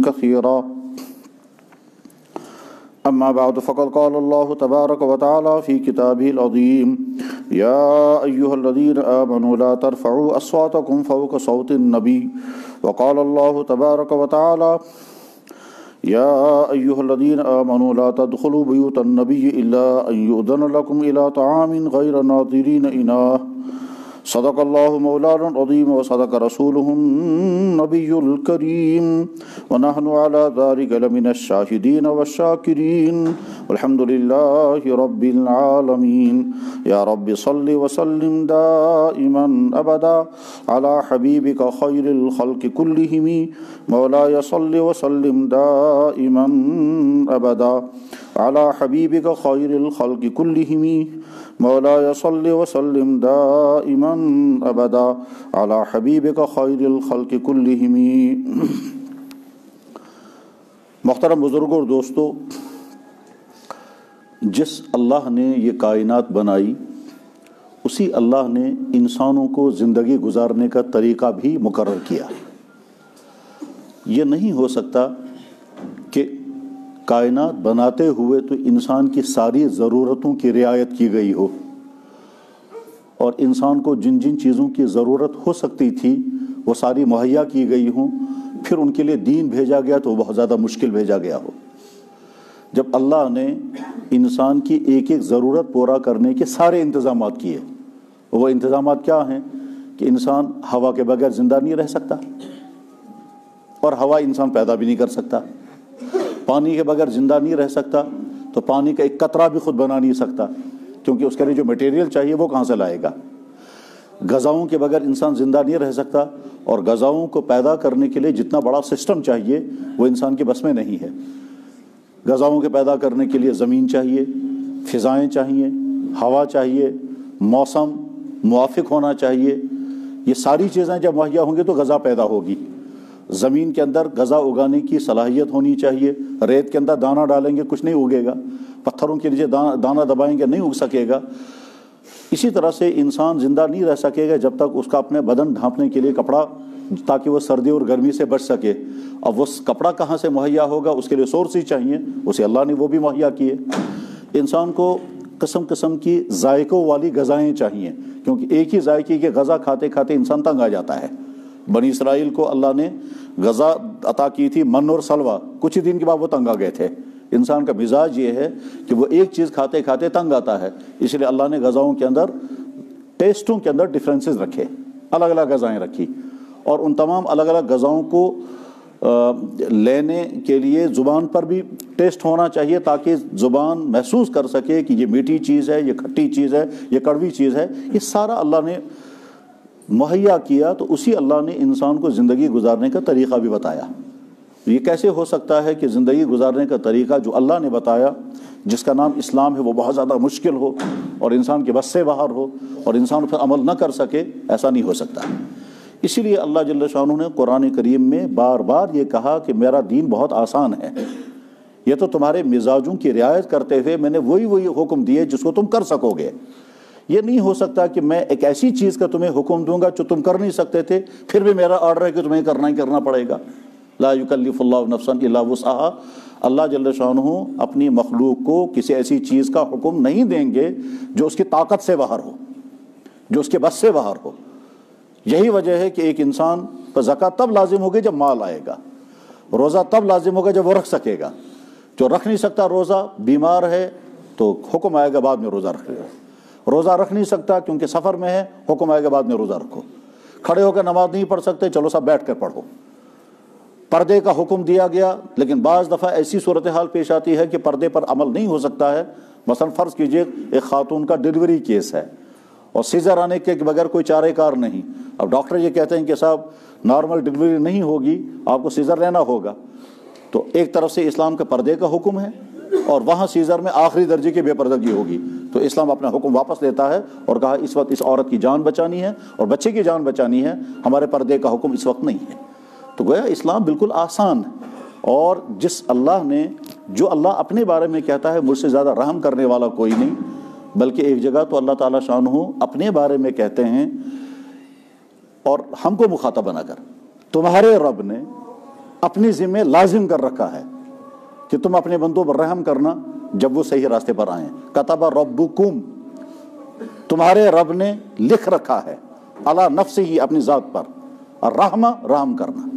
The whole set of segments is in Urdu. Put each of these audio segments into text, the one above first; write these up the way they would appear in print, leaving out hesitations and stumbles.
كثيرا أما بعد فقد قال الله تبارك وتعالى في كتابه العظيم يا أيها الذين آمنوا لا ترفعوا أصواتكم فوق صوت النبي وقال الله تبارك وتعالى يا أيها الذين آمنوا لا تدخلوا بيوت النبي إلا أن يؤذن لكم إلى طعام غير ناظرين إناه صدق الله مولانا العظيم وصدق رسوله النبي الكريم ونحن على ذلك لمن الشاهدين والشاكرين والحمد لله رب العالمين يا رب صل وسلم دائما أبدا على حبيبك خير الخلق كلهم مولاي صل وسلم دائما أبدا على حبيبك خير الخلق كلهم مولاي صل وسلم دائما ابدا على حبیبک خیر الخلق کلہم۔ محترم بزرگوں اور دوستو، جس اللہ نے یہ کائنات بنائی اسی اللہ نے انسانوں کو زندگی گزارنے کا طریقہ بھی مقرر کیا۔ یہ نہیں ہو سکتا کہ کائنات بناتے ہوئے تو انسان کی ساری ضرورتوں کی رعایت کی گئی ہو اور انسان کو جن جن چیزوں کی ضرورت ہو سکتی تھی وہ ساری مہیا کی گئی ہوں، پھر ان کے لیے دین بھیجا گیا تو بہت زیادہ مشکل بھیجا گیا ہو۔ جب اللہ نے انسان کی ایک ایک ضرورت پورا کرنے کے سارے انتظامات کیے، وہ انتظامات کیا ہیں کہ انسان ہوا کے بغیر زندہ نہیں رہ سکتا اور ہوا انسان پیدا بھی نہیں کر سکتا، پانی کے بغیر زندہ نہیں رہ سکتا تو پانی کا ایک قطرہ بھی خود بنا نہیں سکتا کیونکہ اس کے لیے جو میٹیریل چاہیے وہ کہاں سے لائے گا۔ غذاؤں کے بغیر انسان زندہ نہیں رہ سکتا اور غذاؤں کو پیدا کرنے کے لیے جتنا بڑا سسٹم چاہیے وہ انسان کے بس میں نہیں ہے۔ غذاؤں کے پیدا کرنے کے لیے زمین چاہیے، فضائیں چاہیے، ہوا چاہیے، موسم موافق ہونا چاہیے۔ یہ ساری چیزیں جب مہیا ہوں گی تو غذا پیدا ہوگی۔ زمین کے اندر غذا اگانے کی صلاحیت ہونی چاہیے، ریت کے اندر دانہ ڈالیں گے کچھ نہیں اگے گا، پتھروں کے نیچے دانہ دبائیں گے نہیں اگ سکے گا۔ اسی طرح سے انسان زندہ نہیں رہ سکے گا جب تک اس کا اپنے بدن ڈھانپنے کے لیے کپڑا، تاکہ وہ سردی اور گرمی سے بچ سکے۔ اب وہ کپڑا کہاں سے مہیا ہوگا؟ اس کے لیے سورس چاہیے، اسے اللہ نے وہ بھی مہیا کیے۔ انسان کو قسم قسم کی ذائقوں والی غذائیں چاہیے کیونکہ ایک ہی ذائقے کی غذا کھاتے کھاتے انسان تنگ آ جاتا ہے۔ بنی اسرائیل کو اللہ نے غذا عطا کی تھی من اور سلوہ، کچھ ہی دن کے بعد وہ تنگ آ گئے تھے۔ انسان کا مزاج یہ ہے کہ وہ ایک چیز کھاتے کھاتے تنگ آتا ہے، اس لیے اللہ نے غذاؤں کے اندر ٹیسٹوں کے اندر ڈفرینسز رکھے، الگ الگ غذائیں رکھی، اور ان تمام الگ الگ غذاؤں کو لینے کے لیے زبان پر بھی ٹیسٹ ہونا چاہیے تاکہ زبان محسوس کر سکے کہ یہ میٹھی چیز ہے، یہ کھٹی چیز ہے، یہ کڑوی چیز ہے۔ یہ سارا اللہ نے مہیا کیا، تو اسی اللہ نے انسان کو زندگی گزارنے کا طریقہ بھی بتایا۔ یہ کیسے ہو سکتا ہے کہ زندگی گزارنے کا طریقہ جو اللہ نے بتایا، جس کا نام اسلام ہے، وہ بہت زیادہ مشکل ہو اور انسان کے بس سے باہر ہو اور انسان پر عمل نہ کر سکے؟ ایسا نہیں ہو سکتا۔ اسی لیے اللہ جل شانہ نے قرآن کریم میں بار بار یہ کہا کہ میرا دین بہت آسان ہے، یہ تو تمہارے مزاجوں کی رعایت کرتے ہوئے میں نے وہی حکم دیے جس کو تم کر سکو گے۔ یہ نہیں ہو سکتا کہ میں ایک ایسی چیز کا تمہیں حکم دوں گا جو تم کر نہیں سکتے تھے، پھر بھی میرا آرڈر ہے کہ تمہیں کرنا ہی کرنا پڑے گا۔ لا یکلف اللہ نفسا الا وسعہا۔ اللہ جل شانہ اپنی مخلوق کو کسی ایسی چیز کا حکم نہیں دیں گے جو اس کی طاقت سے باہر ہو، جو اس کے بس سے باہر ہو۔ یہی وجہ ہے کہ ایک انسان پر زکوٰۃ تب لازم ہوگی جب مال آئے گا، روزہ تب لازم ہوگا جب وہ رکھ سکے گا۔ جو رکھ نہیں سکتا روزہ، بیمار ہے، تو حکم آئے گا بعد میں روزہ رکھے گا۔ روزہ رکھ نہیں سکتا کیونکہ سفر میں ہے، حکم آئے گا بعد میں روزہ رکھو۔ کھڑے ہو کر نماز نہیں پڑھ سکتے، چلو سب بیٹھ کر پڑھو۔ پردے کا حکم دیا گیا، لیکن بعض دفعہ ایسی صورتحال پیش آتی ہے کہ پردے پر عمل نہیں ہو سکتا ہے۔ مثلا فرض کیجئے ایک خاتون کا ڈیلیوری کیس ہے اور سیزر آنے کے بغیر کوئی چارہ کار نہیں۔ اب ڈاکٹر یہ کہتے ہیں کہ صاحب نارمل ڈیلیوری نہیں ہوگی، آپ کو سیزر لینا ہوگا۔ تو ایک طرف سے اسلام کے پردے کا حکم ہے اور وہاں سیزر میں آخری درجے کی بے پردگی ہوگی، تو اسلام اپنا حکم واپس لیتا ہے اور کہا اس وقت اس عورت کی جان بچانی ہے اور بچے کی جان بچانی ہے، ہمارے پردے کا حکم اس وقت نہیں ہے۔ تو گویا اسلام بالکل آسان ہے، اور جس اللہ نے، جو اللہ اپنے بارے میں کہتا ہے مجھ سے زیادہ رحم کرنے والا کوئی نہیں، بلکہ ایک جگہ تو اللہ تعالیٰ شانہ اپنے بارے میں کہتے ہیں اور ہم کو مخاطب بنا کر، تمہارے رب نے اپنی ذمہ لازم کر رکھا ہے کہ تم اپنے بندوں پر رحم کرنا جب وہ صحیح راستے پر آئیں. کتب ربکم، تمہارے رب نے لکھ رکھا ہے، علی نفسہ، اپنی ذات پر، الرحمہ، رحم کرنا.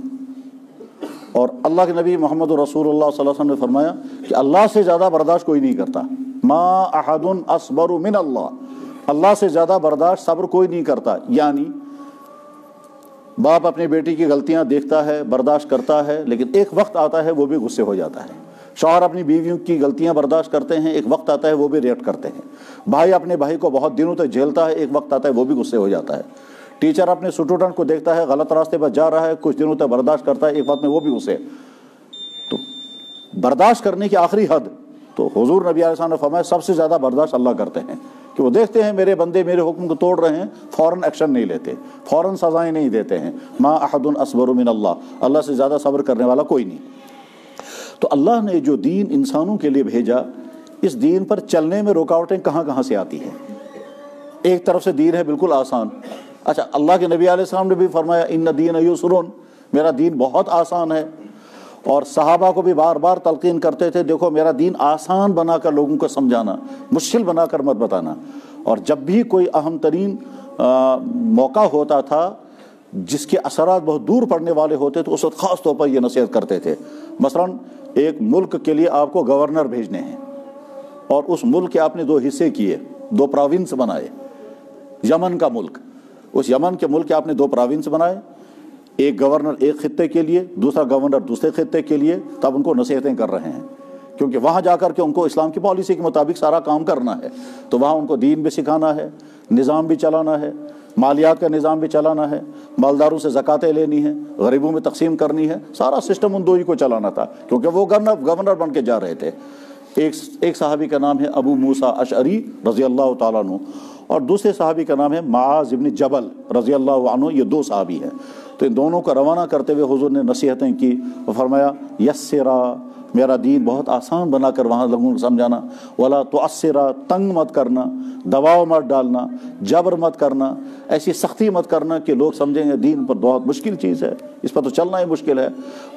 اور اللہ کے نبی محمد رسول اللہ صلی اللہ علیہ وسلم نے فرمایا کہ اللہ سے زیادہ برداشت کوئی نہیں کرتا. ما احد اصبر من اللہ، اللہ سے زیادہ برداشت صبر کوئی نہیں کرتا. یعنی باپ اپنی بیٹی کی غلطیاں دیکھتا ہے، برداشت کرتا ہے، لیکن ایک وقت آتا ہے وہ بھی غصے ہو جاتا ہے. شوہر اپنی بیویوں کی غلطیاں برداشت کرتے ہیں، ایک وقت آتا ہے وہ بھی ریئیکٹ کرتے ہیں. بھائی اپنے بھائی کو بہت دنوں تک جھیلتا ہے، ایک وقت آتا ہے وہ بھی غصے ہو جاتا ہے. ٹیچر اپنے اسٹوڈنٹ کو دیکھتا ہے غلط راستے پر جا رہا ہے، کچھ دنوں تک برداشت کرتا ہے، ایک وقت میں وہ بھی غصے. تو برداشت کرنے کی آخری حد تو حضور نبی علیہ السلام نے فرمایا سب سے زیادہ برداشت اللہ کرتے ہیں، کہ وہ دیکھتے ہیں میرے بندے میرے حکم کو توڑ رہے ہیں، فوراً ایکشن نہیں لیتے، فوراً سزائیں نہیں دیتے ہیں. ما احد اصبر من اللہ، اللہ سے زیادہ صبر کرنے والا کوئی نہیں. تو اللہ نے جو دین انسانوں کے لیے بھیجا، اس دین پر چلنے میں رکاوٹیں کہاں کہاں سے آتی ہیں. ایک طرف سے دین ہے بالکل آسان. اچھا، اللہ کے نبی علیہ السلام نے بھی فرمایا ان دین یسر، میرا دین بہت آسان ہے. اور صحابہ کو بھی بار بار تلقین کرتے تھے دیکھو میرا دین آسان بنا کر لوگوں کو سمجھانا، مشکل بنا کر مت بتانا. اور جب بھی کوئی اہم ترین موقع ہوتا تھا جس کے اثرات بہت دور پڑنے والے ہوتے تو اس وقت خاص طور پر یہ نصیحت کرتے تھے. مثلاً ایک ملک کے لیے آپ کو گورنر بھیجنے ہیں، اور اس ملک کے آپ نے 2 حصے کیے، 2 پراونس بنائے. یمن کا ملک، اس یمن کے ملک کے آپ نے 2 پراونس بنائے، ایک گورنر ایک خطے کے لیے، دوسرا گورنر دوسرے خطے کے لیے. تب ان کو نصیحتیں کر رہے ہیں، کیونکہ وہاں جا کر کے ان کو اسلام کی پالیسی کے مطابق سارا کام کرنا ہے. تو وہاں ان کو دین بھی سکھانا ہے، نظام بھی چلانا ہے، مالیات کا نظام بھی چلانا ہے، مالداروں سے زکاتیں لینی ہیں، غریبوں میں تقسیم کرنی ہے. سارا سسٹم ان 2 ہی کو چلانا تھا، کیونکہ وہ گورنر بن کے جا رہے تھے. ایک صحابی کا نام ہے ابو موسیٰ اشعری رضی اللہ تعالیٰ عنہ، اور دوسرے صحابی کا نام ہے معاذ ابن جبل رضی اللہ عنہ. یہ 2 صحابی ہیں. تو ان دونوں کو روانہ کرتے ہوئے حضور نے نصیحتیں کی اور فرمایا یسرا، میرا دین بہت آسان بنا کر وہاں لوگوں کو سمجھانا. ولا تعسرا، تنگ مت کرنا، دباؤ مت ڈالنا، جبر مت کرنا، ایسی سختی مت کرنا کہ لوگ سمجھیں گے دین پر بہت مشکل چیز ہے، اس پر تو چلنا ہی مشکل ہے.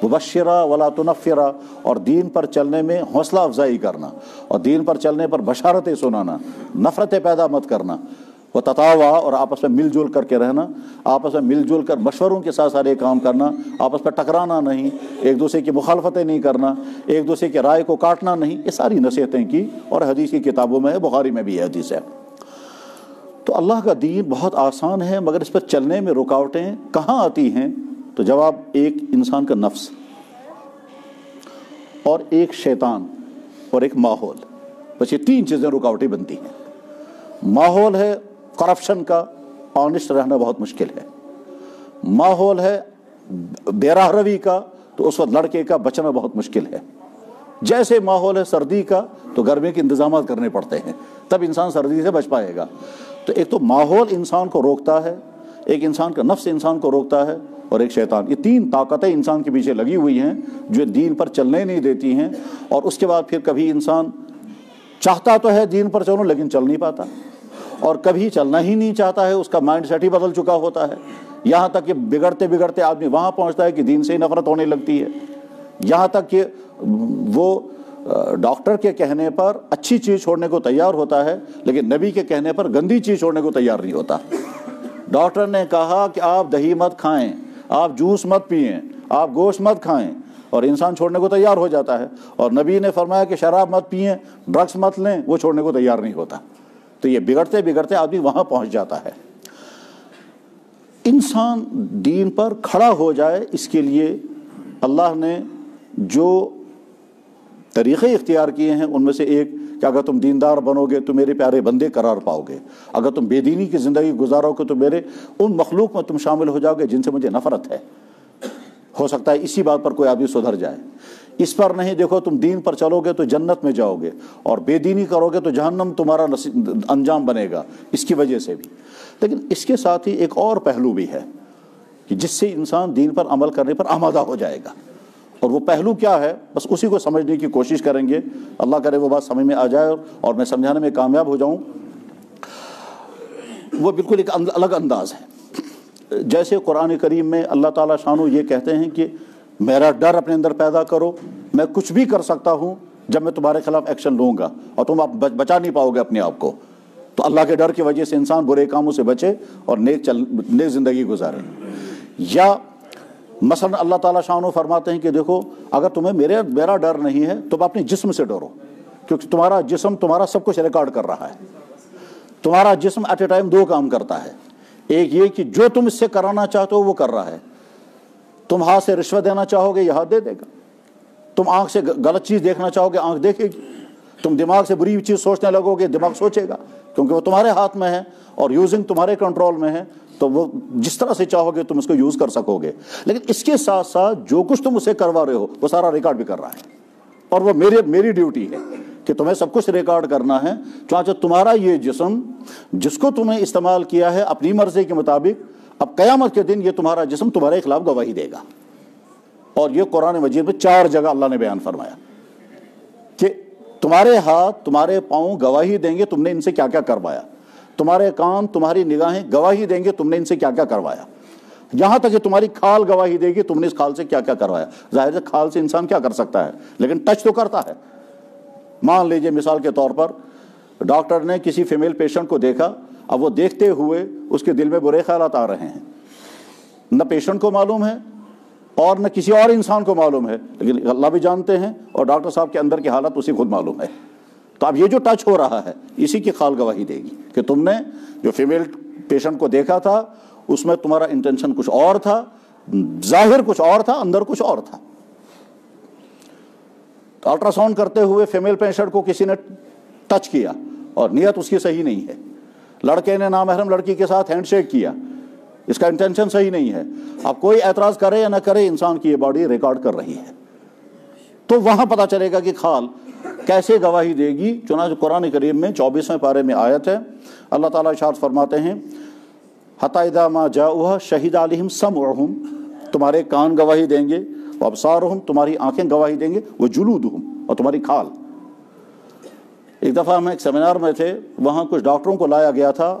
مبشرا ولا تنفرا، اور دین پر چلنے میں حوصلہ افزائی کرنا، اور دین پر چلنے پر بشارتیں سنانا، نفرتیں پیدا مت کرنا. وہ تتاوا، اور آپس میں مل جل کر کے رہنا، آپس میں مل جل کر مشوروں کے ساتھ سارے کام کرنا، آپس میں ٹکرانا نہیں، ایک دوسرے کی مخالفتیں نہیں کرنا، ایک دوسرے کی رائے کو کاٹنا نہیں. یہ ساری نصیحتیں کی، اور حدیث کی کتابوں میں ہے، بخاری میں بھی حدیث ہے. تو اللہ کا دین بہت آسان ہے، مگر اس پر چلنے میں رکاوٹیں کہاں آتی ہیں؟ تو جواب ایک انسان کا نفس، اور ایک شیطان، اور ایک ماحول. بس یہ 3 چیزیں رکاوٹیں بنتی ہیں. ماحول ہے کرپشن کا، آنیسٹ رہنا بہت مشکل ہے. ماحول ہے بے راہ روی کا، تو اس وقت لڑکے کا بچنا بہت مشکل ہے. جیسے ماحول ہے سردی کا، تو گرمی کے انتظامات کرنے پڑتے ہیں، تب انسان سردی سے بچ پائے گا. تو ایک تو ماحول انسان کو روکتا ہے، ایک انسان کا نفس انسان کو روکتا ہے، اور ایک شیطان. یہ 3 طاقتیں انسان کے پیچھے لگی ہوئی ہیں جو دین پر چلنے نہیں دیتی ہیں. اور اس کے بعد پھر کبھی انسان چاہتا تو ہے دین پر چلوں لیکن چل نہیں پاتا، اور کبھی چلنا ہی نہیں چاہتا ہے، اس کا مائنڈ سیٹ ہی بدل چکا ہوتا ہے. یہاں تک کہ بگڑتے بگڑتے آدمی وہاں پہنچتا ہے کہ دین سے ہی نفرت ہونے لگتی ہے. یہاں تک کہ وہ ڈاکٹر کے کہنے پر اچھی چیز چھوڑنے کو تیار ہوتا ہے، لیکن نبی کے کہنے پر گندی چیز چھوڑنے کو تیار نہیں ہوتا. ڈاکٹر نے کہا کہ آپ دہی مت کھائیں، آپ جوس مت پئیں، آپ گوشت مت کھائیں، اور انسان چھوڑنے کو تیار ہو جاتا ہے. اور نبی نے فرمایا کہ شراب مت پئیں، ڈرگس مت لیں، وہ چھوڑنے کو تیار نہیں ہوتا. تو یہ بگڑتے بگڑتے آدمی وہاں پہنچ جاتا ہے. انسان دین پر کھڑا ہو جائے، اس کے لیے اللہ نے جو طریقے اختیار کیے ہیں ان میں سے ایک کہ اگر تم دیندار بنو گے تو میرے پیارے بندے قرار پاؤ گے، اگر تم بے دینی کی زندگی گزارو گے تو میرے ان مخلوق میں تم شامل ہو جاؤ گے جن سے مجھے نفرت ہے. ہو سکتا ہے اسی بات پر کوئی آدمی سدھر جائے. اس پر نہیں، دیکھو تم دین پر چلو گے تو جنت میں جاؤ گے، اور بے دینی کرو گے تو جہنم تمہارا انجام بنے گا، اس کی وجہ سے بھی. لیکن اس کے ساتھ ہی ایک اور پہلو بھی ہے کہ جس سے انسان دین پر عمل کرنے پر آمادہ ہو جائے گا. اور وہ پہلو کیا ہے، بس اسی کو سمجھنے کی کوشش کریں گے. اللہ کرے وہ بات سمجھ میں آ جائے اور میں سمجھانے میں کامیاب ہو جاؤں. وہ بالکل ایک الگ انداز ہے. جیسے قرآن کریم میں اللہ تعالیٰ شانو یہ کہتے ہیں کہ میرا ڈر اپنے اندر پیدا کرو، میں کچھ بھی کر سکتا ہوں جب میں تمہارے خلاف ایکشن لوں گا اور تم بچا نہیں پاؤ گے اپنے آپ کو. تو اللہ کے ڈر کی وجہ سے انسان برے کاموں سے بچے اور نیک زندگی گزارے. یا مثلا اللہ تعالیٰ شان و فرماتے ہیں کہ دیکھو اگر تمہیں میرا ڈر نہیں ہے تم اپنے جسم سے ڈرو، کیونکہ تمہارا جسم تمہارا سب کچھ ریکارڈ کر رہا ہے. تمہارا جسم ایٹ اے ٹائم 2 کام کرتا ہے. ایک یہ کہ جو تم اس سے کرانا چاہتے ہو وہ کر رہا ہے. تم ہاتھ سے رشوت دینا چاہو گے یہ ہاتھ دے دے گا. تم آنکھ سے غلط چیز دیکھنا چاہو گے آنکھ دیکھے گی. تم دماغ سے بری چیز سوچنے لگو گے دماغ سوچے گا، کیونکہ وہ تمہارے ہاتھ میں ہے اور یوزنگ تمہارے کنٹرول میں ہے. تو وہ جس طرح سے چاہو گے تم اس کو یوز کر سکو گے. لیکن اس کے ساتھ ساتھ جو کچھ تم اسے کروا رہے ہو وہ سارا ریکارڈ بھی کر رہا ہے، اور وہ میری ڈیوٹی ہے کہ تمہیں سب کچھ ریکارڈ کرنا ہے. چنانچہ تمہارا یہ جسم جس کو تمہیں استعمال کیا ہے اپنی مرضی کے مطابق، اب قیامت کے دن یہ تمہارا جسم تمہارے خلاف گواہی دے گا. اور یہ قرآن مجید میں 4 جگہ اللہ نے بیان فرمایا کہ تمہارے ہاتھ تمہارے پاؤں گواہی دیں گے تم نے ان سے کیا کیا کروایا. تمہارے کان تمہاری نگاہیں گواہی دیں گے تم نے ان سے کیا کیا کروایا. یہاں تک کہ تمہاری کھال گواہی دے گی تم نے اس کھال سے کیا کیا کروایا. ظاہر ہے کھال سے انسان کیا کر سکتا ہے، لیکن ٹچ تو کرتا ہے. مان لیجئے مثال کے طور پر ڈاکٹر نے کسی فیمیل پیشنٹ کو دیکھا، اب وہ دیکھتے ہوئے اس کے دل میں برے خیالات آ رہے ہیں. نہ پیشنٹ کو معلوم ہے اور نہ کسی اور انسان کو معلوم ہے، لیکن اللہ بھی جانتے ہیں اور ڈاکٹر صاحب کے اندر کی حالت اسی خود معلوم ہے. تو اب یہ جو ٹچ ہو رہا ہے اسی کی کھال گواہی دے گی کہ تم نے جو فیمیل پیشنٹ کو دیکھا تھا اس میں تمہارا انٹینشن کچھ اور تھا، ظاہر کچھ اور تھا، اندر کچھ اور تھا. تو الٹرا ساؤنڈ کرتے ہوئے فیمیل پیشنٹ کو کسی نے ٹچ کیا اور نیت اس کی صحیح نہیں ہے. لڑکے نے نامحرم لڑکی کے ساتھ ہینڈ شیک کیا، اس کا انٹینشن صحیح نہیں ہے. اب کوئی اعتراض کرے یا نہ کرے انسان کی یہ باڈی ریکارڈ کر رہی ہے. تو وہاں پتہ چلے گا کہ کھال کیسے گواہی دے گی. چنانچہ قرآن کریم میں 24ویں پارے میں آیت ہے، اللہ تعالیٰ ارشاد فرماتے ہیں حتی اذا ما جاؤہا شہد علیہم سمعہم، تمہارے کان گواہی دیں گے، وابصارہم تمہاری آنکھیں گواہی دیں گے، وجلودہم اور تمہاری کھال. ایک دفعہ ہم ایک سیمینار میں تھے، وہاں کچھ ڈاکٹروں کو لایا گیا تھا،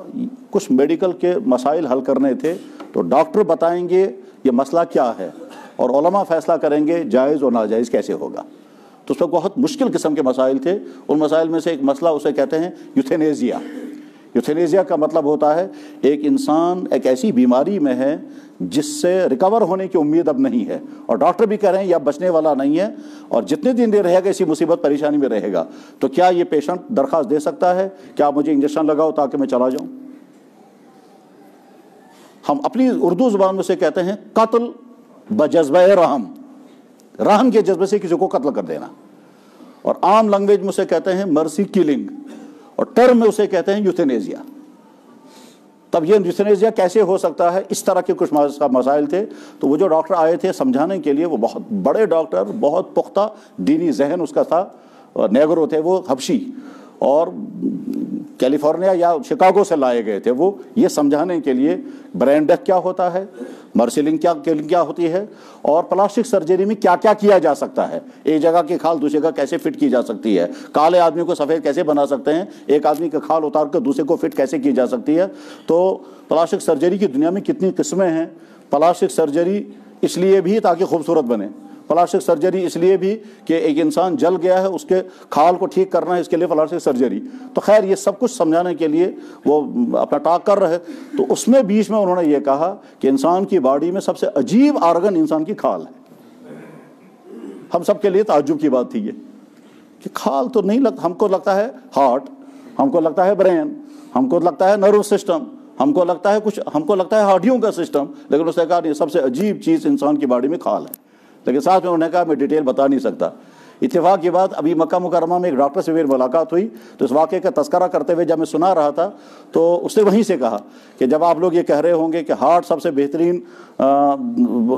کچھ میڈیکل کے مسائل حل کرنے تھے. تو ڈاکٹر بتائیں گے یہ مسئلہ کیا ہے اور علماء فیصلہ کریں گے جائز اور ناجائز کیسے ہوگا. تو اس پہ بہت مشکل قسم کے مسائل تھے. ان مسائل میں سے ایک مسئلہ اسے کہتے ہیں یوتھینیزیا. یوتھینیزیا کا مطلب ہوتا ہے ایک انسان ایک ایسی بیماری میں ہے جس سے ریکور ہونے کی امید اب نہیں ہے، اور ڈاکٹر بھی کہہ رہے ہیں یہ بچنے والا نہیں ہے اور جتنے دن دیر رہے گا اسی مصیبت پریشانی میں رہے گا. تو کیا یہ پیشنٹ درخواست دے سکتا ہے کہ آپ مجھے انجیکشن لگاؤ تاکہ میں چلا جاؤں؟ ہم اپنی اردو زبان میں سے کہتے ہیں قتل بجذبہ رحم، رحم کے جذبے سے کسی کو قتل کر دینا. اور عام لینگویج میں اسے کہتے ہیں مرسی کلنگ، اور ٹرم میں اسے کہتے ہیں یوتھینیزیا. تب یہ یوتھینیزیا کیسے ہو سکتا ہے، اس طرح کے کچھ مسائل تھے. تو وہ جو ڈاکٹر آئے تھے سمجھانے کے لیے، وہ بہت بڑے ڈاکٹر، بہت پختہ دینی ذہن اس کا تھا، نیگرو تھے وہ، حبشی، اور کیلیفورنیا یا شکاگو سے لائے گئے تھے. وہ یہ سمجھانے کے لیے برین ڈیتھ کیا ہوتا ہے، مرسلنگ کیا ہوتی ہے، اور پلاسٹک سرجری میں کیا کیا کیا جا سکتا ہے، ایک جگہ کی کھال دوسری جگہ کیسے فٹ کی جا سکتی ہے، کالے آدمی کو سفید کیسے بنا سکتے ہیں، ایک آدمی کا کھال اتار کر دوسرے کو فٹ کیسے کی جا سکتی ہے. تو پلاسٹک سرجری کی دنیا میں کتنی قسمیں ہیں. پلاسٹک سرجری اس لیے بھی تاکہ خوبصورت بنے، پلاسٹک سرجری اس لیے بھی کہ ایک انسان جل گیا ہے اس کے کھال کو ٹھیک کرنا ہے، اس کے لیے پلاسٹک سرجری. تو خیر یہ سب کچھ سمجھانے کے لیے وہ اپنا ٹاک کر رہے. تو اس میں بیچ میں انہوں نے یہ کہا کہ انسان کی باڈی میں سب سے عجیب آرگن انسان کی کھال ہے. ہم سب کے لیے تعجب کی بات تھی یہ کہ کھال تو نہیں لگتا، ہم کو لگتا ہے ہارٹ، ہم کو لگتا ہے برین، ہم کو لگتا ہے نرو سسٹم، ہم کو لگتا ہے کچھ، ہم کو لگتا ہے ہڈیوں کا سسٹم. لیکن اس نے کہا یہ سب سے عجیب چیز انسان کی باڈی میں کھال ہے. لیکن ساتھ میں انہوں نے کہا میں ڈیٹیل بتا نہیں سکتا. اتفاق کی بات، ابھی مکہ مکرمہ میں ایک ڈاکٹر سے میری ملاقات ہوئی تو اس واقعے کا تذکرہ کرتے ہوئے جب میں سنا رہا تھا تو اس نے وہیں سے کہا کہ جب آپ لوگ یہ کہہ رہے ہوں گے کہ ہارٹ سب سے بہترین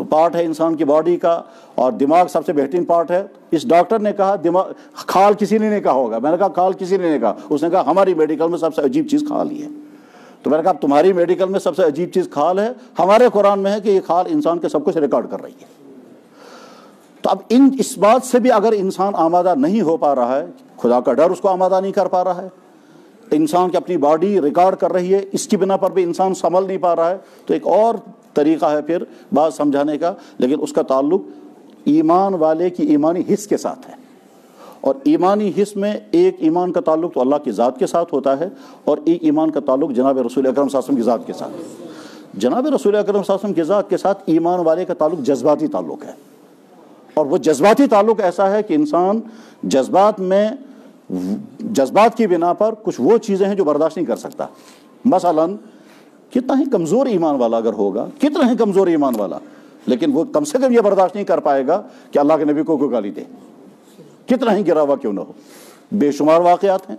پارٹ ہے انسان کی باڈی کا اور دماغ سب سے بہترین پارٹ ہے، اس ڈاکٹر نے کہا دماغ کھال کسی نے نہیں کہا ہوگا. میں نے کہا کھال کسی نے نہیں کہا. اس نے کہا ہماری میڈیکل میں سب سے عجیب چیز کھال ہی ہے. تو میں نے کہا تمہاری میڈیکل میں سب سے عجیب چیز کھال ہے، ہمارے قرآن میں ہے کہ یہ کھال انسان کے سب کچھ ریکارڈ کر رہی ہے. تو اب اس بات سے بھی اگر انسان آمادہ نہیں ہو پا رہا ہے، خدا کا ڈر اس کو آمادہ نہیں کر پا رہا ہے، انسان کی اپنی باڈی ریکارڈ کر رہی ہے، اس کی بنا پر بھی انسان سنبھل نہیں پا رہا ہے، تو ایک اور طریقہ ہے پھر بات سمجھانے کا، لیکن اس کا تعلق ایمان والے کی ایمانی حس کے ساتھ ہے، اور ایمانی حس میں ایک ایمان کا تعلق تو اللہ کی ذات کے ساتھ ہوتا ہے، اور ایک ایمان کا تعلق جناب رسول اکرم صلی اللہ علیہ وسلم کی ذات کے ساتھ۔ جناب رسول اکرم صلی اللہ علیہ وسلم کی ذات کے ساتھ ایمان والے کا تعلق جذباتی تعلق ہے، اور وہ جذباتی تعلق ایسا ہے کہ انسان جذبات کی بنا پر کچھ وہ چیزیں ہیں جو برداشت نہیں کر سکتا۔ مثلاً کتنا ہی کمزور ایمان والا اگر ہوگا، کتنا ہی کمزور ایمان والا، لیکن وہ کم سے کم یہ برداشت نہیں کر پائے گا کہ اللہ کے نبی کو کوئی گالی دے، کتنا ہی گرا ہوا کیوں نہ ہو۔ بے شمار واقعات ہیں،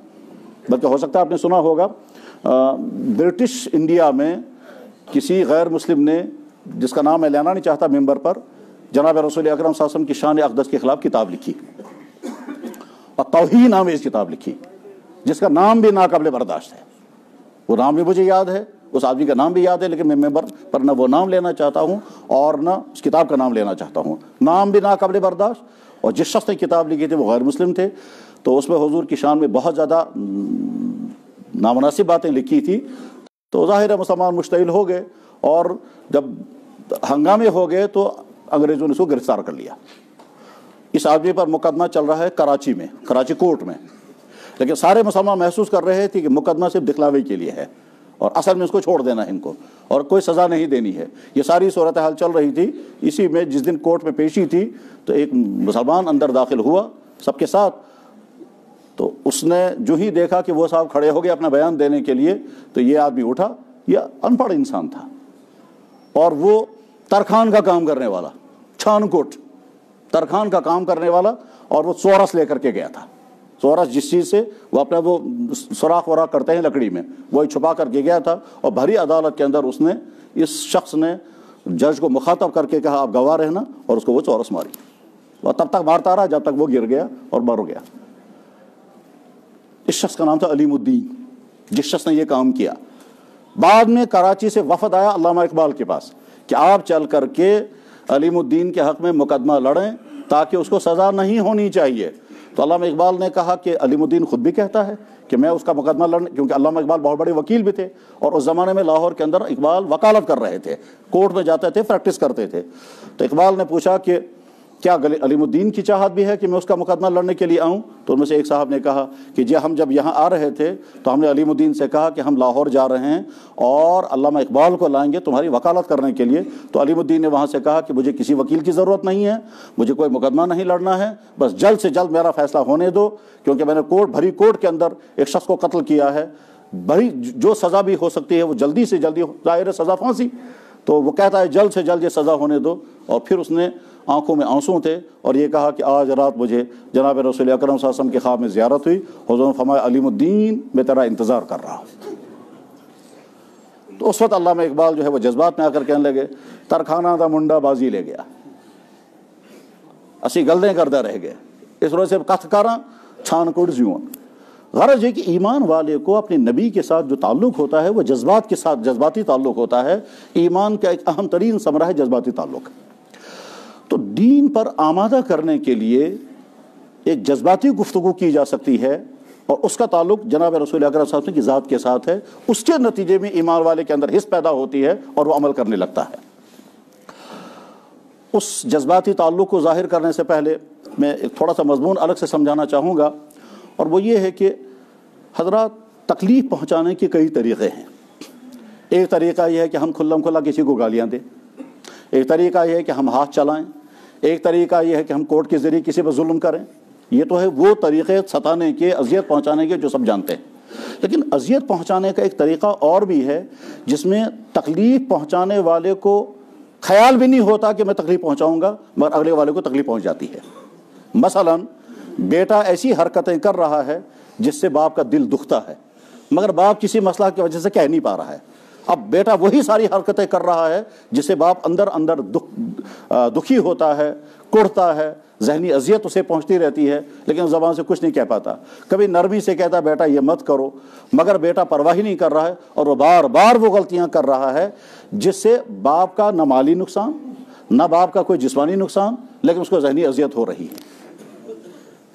بلکہ ہو سکتا ہے آپ نے سنا ہوگا برٹش انڈیا میں کسی غیر مسلم نے، جس کا نام میں لینا نہیں چاہتا ممبر پر، جناب رسول اکرم صلی اللہ علیہ وسلم کی شان اقدس کے خلاف کتاب لکھی، اور توہین آمیز کتاب لکھی، جس کا نام بھی ناقابل برداشت ہے۔ وہ نام بھی مجھے یاد ہے، اس آدمی کا نام بھی یاد ہے، لیکن میں ممبر پر نہ وہ نام لینا چاہتا ہوں اور نہ اس کتاب کا نام لینا چاہتا ہوں۔ نام بھی ناقابل برداشت، اور جس شخص نے کتاب لکھی تھی وہ غیر مسلم تھے، تو اس میں حضور کی شان میں بہت زیادہ نامناسب باتیں لکھی تھی۔ تو ظاہر ہے مسلمان مشتعل ہو گئے، اور جب ہنگامے ہو گئے تو انگریزوں نے اس کو گرفتار کر لیا۔ اس آدمی پر مقدمہ چل رہا ہے کراچی میں، کراچی کورٹ میں، لیکن سارے مسلمان محسوس کر رہے تھے کہ مقدمہ صرف دکھلاوے کے لیے ہے، اور اصل میں اس کو چھوڑ دینا ہے ان کو، اور کوئی سزا نہیں دینی ہے۔ یہ ساری صورتحال چل رہی تھی۔ اسی میں جس دن کورٹ میں پیشی تھی تو ایک مسلمان اندر داخل ہوا سب کے ساتھ، تو اس نے جو ہی دیکھا کہ وہ صاحب کھڑے ہو گئے اپنا بیان دینے کے لیے، تو یہ آدمی اٹھا، یہ ان پڑھ انسان تھا، اور وہ ترخان کا کام کرنے والا، چھان کوٹ ترخان کا کام کرنے والا، اور وہ چورس لے کر کے گیا تھا۔ چورس جس چیز سے وہ اپنا وہ سوراخ وراخ کرتے ہیں لکڑی میں، وہی چھپا کر کے گیا تھا، اور بھری عدالت کے اندر اس شخص نے جج کو مخاطب کر کے کہا آپ گواہ رہنا، اور اس کو وہ چورس ماری۔ وہ تب تک مارتا رہا جب تک وہ گر گیا اور مر گیا۔ اس شخص کا نام تھا علیم الدین، جس شخص نے یہ کام کیا۔ بعد میں کراچی سے وفد آیا علامہ اقبال کے پاس کہ آپ چل کر کے علیم الدین کے حق میں مقدمہ لڑیں تاکہ اس کو سزا نہیں ہونی چاہیے۔ تو علامہ اقبال نے کہا کہ علیم الدین خود بھی کہتا ہے کہ میں اس کا مقدمہ لڑنے، کیونکہ علامہ اقبال بہت بڑے وکیل بھی تھے، اور اس زمانے میں لاہور کے اندر اقبال وکالت کر رہے تھے، کورٹ میں جاتے تھے، پریکٹس کرتے تھے۔ تو اقبال نے پوچھا کہ کیا علیم الدین کی چاہت بھی ہے کہ میں اس کا مقدمہ لڑنے کے لیے آؤں؟ تو ان میں سے ایک صاحب نے کہا کہ جی ہم جب یہاں آ رہے تھے تو ہم نے علیم الدین سے کہا کہ ہم لاہور جا رہے ہیں اور علامہ اقبال کو لائیں گے تمہاری وکالت کرنے کے لیے۔ تو علیم الدین نے وہاں سے کہا کہ مجھے کسی وکیل کی ضرورت نہیں ہے، مجھے کوئی مقدمہ نہیں لڑنا ہے، بس جلد سے جلد میرا فیصلہ ہونے دو، کیونکہ میں نے بھری کورٹ کے اندر ایک شخص کو قتل کیا ہے، بھری جو سزا بھی ہو سکتی ہے وہ جلدی سے جلدی، ظاہر سزا پھانسی۔ تو وہ کہتا ہے جلد سے جلد یہ سزا ہونے دو، اور پھر اس نے آنکھوں میں آنسو تھے اور یہ کہا کہ آج رات مجھے جناب رسول اکرم صلی اللہ علیہ وسلم کے خواب میں زیارت ہوئی، حضور نے فرمایا علیم الدین میں تیرا انتظار کر رہا ہوں۔ تو اس وقت علامہ اقبال جو ہے وہ جذبات میں آ کر کہنے لگے ترخانہ دا منڈا بازی لے گیا، اسی گلدیں کردہ رہ گئے، اس وجہ سے کتھ کراں چھان کوٹ زیوں۔ غرض ہے کہ ایمان والے کو اپنے نبی کے ساتھ جو تعلق ہوتا ہے وہ جذبات کے ساتھ جذباتی تعلق ہوتا ہے۔ ایمان کا ایک اہم ترین ثمرہ ہے جذباتی تعلق۔ تو دین پر آمادہ کرنے کے لیے ایک جذباتی گفتگو کی جا سکتی ہے، اور اس کا تعلق جناب رسول اکرم صلی اللہ علیہ وسلم کی ذات کے ساتھ ہے۔ اس کے نتیجے میں ایمان والے کے اندر حس پیدا ہوتی ہے اور وہ عمل کرنے لگتا ہے۔ اس جذباتی تعلق کو ظاہر کرنے سے پہلے میں ایک تھوڑا سا مضمون الگ سے سمجھانا چاہوں گا، اور وہ یہ ہے کہ حضرات تکلیف پہنچانے کے کئی طریقے ہیں۔ ایک طریقہ یہ ہے کہ ہم کھلم کھلا کسی کو گالیاں دیں، ایک طریقہ یہ ہے کہ ہم ہاتھ چلائیں، ایک طریقہ یہ ہے کہ ہم کورٹ کے ذریعے کسی پر ظلم کریں۔ یہ تو ہے وہ طریقے ستانے کے، اذیت پہنچانے کے جو سب جانتے ہیں۔ لیکن اذیت پہنچانے کا ایک طریقہ اور بھی ہے جس میں تکلیف پہنچانے والے کو خیال بھی نہیں ہوتا کہ میں تکلیف پہنچاؤں گا، مگر اگلے والے کو تکلیف پہنچ جاتی ہے۔ مثلاً بیٹا ایسی حرکتیں کر رہا ہے جس سے باپ کا دل دکھتا ہے، مگر باپ کسی مسئلہ کی وجہ سے کہہ نہیں پا رہا ہے۔ اب بیٹا وہی ساری حرکتیں کر رہا ہے جس سے باپ اندر اندر دکھی ہوتا ہے، کڑتا ہے، ذہنی اذیت اسے پہنچتی رہتی ہے، لیکن زبان سے کچھ نہیں کہہ پاتا۔ کبھی نرمی سے کہتا بیٹا یہ مت کرو، مگر بیٹا پرواہ ہی نہیں کر رہا ہے، اور وہ بار بار وہ غلطیاں کر رہا ہے جس سے باپ کا نہ مالی نقصان، نہ باپ کا کوئی جسمانی نقصان، لیکن اس کو ذہنی اذیت ہو رہی ہے۔